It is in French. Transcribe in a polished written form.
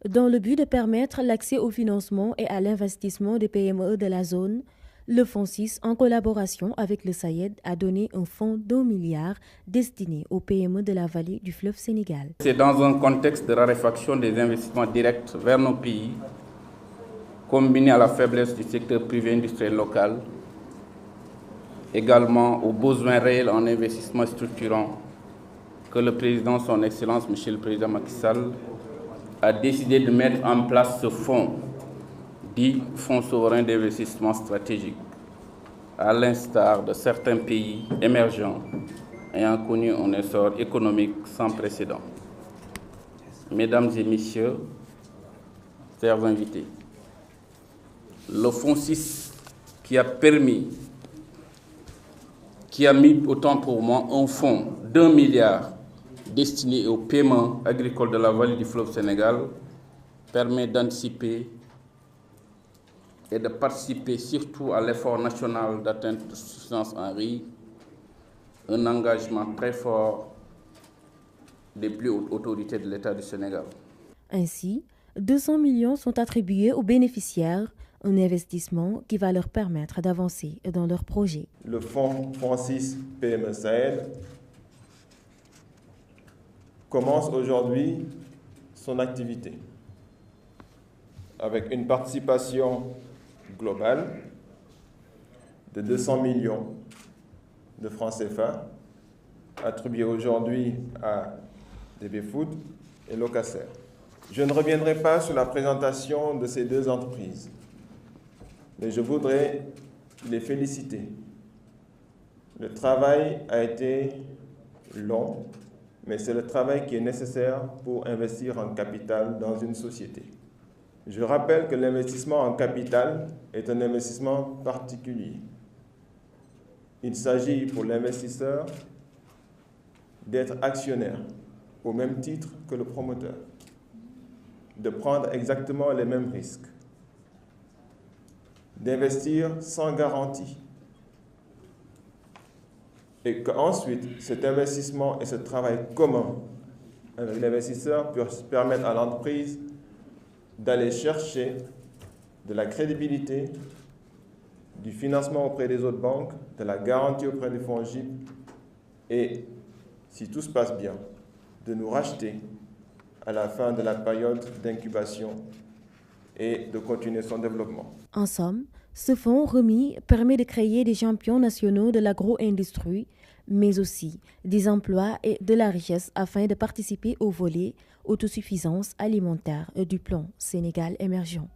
Dans le but de permettre l'accès au financement et à l'investissement des PME de la zone, le Fonds 6, en collaboration avec le SAED, a donné un fonds d'1 milliard destiné aux PME de la vallée du fleuve Sénégal. C'est dans un contexte de raréfaction des investissements directs vers nos pays, combiné à la faiblesse du secteur privé industriel local, également aux besoins réels en investissement structurant, que le président, son Excellence, Monsieur le Président Macky Sall, a décidé de mettre en place ce fonds, dit Fonds souverain d'investissement stratégique, à l'instar de certains pays émergents ayant connu un essor économique sans précédent. Mesdames et Messieurs, chers invités, le Fonds 6 qui a mis autant pour moi un fonds d'1 milliard destiné au paiement agricole de la vallée du fleuve Sénégal permet d'anticiper et de participer surtout à l'effort national d'atteinte de suffisance en riz, un engagement très fort des plus hautes autorités de l'État du Sénégal. Ainsi, 200 millions sont attribués aux bénéficiaires, un investissement qui va leur permettre d'avancer dans leurs projets. Le Fonds 6 PME Sahel commence aujourd'hui son activité avec une participation globale de 200 millions de francs CFA attribués aujourd'hui à DB Food et Locaser. Je ne reviendrai pas sur la présentation de ces deux entreprises, mais je voudrais les féliciter. Le travail a été long, mais c'est le travail qui est nécessaire pour investir en capital dans une société. Je rappelle que l'investissement en capital est un investissement particulier. Il s'agit pour l'investisseur d'être actionnaire au même titre que le promoteur, de prendre exactement les mêmes risques, d'investir sans garantie, et qu'ensuite cet investissement et ce travail commun avec l'investisseur puissent permettre à l'entreprise d'aller chercher de la crédibilité, du financement auprès des autres banques, de la garantie auprès des fonds GIP et, si tout se passe bien, de nous racheter à la fin de la période d'incubation et de continuer son développement. En somme, ce fonds remis permet de créer des champions nationaux de l'agro-industrie, mais aussi des emplois et de la richesse afin de participer au volet autosuffisance alimentaire du plan Sénégal émergent.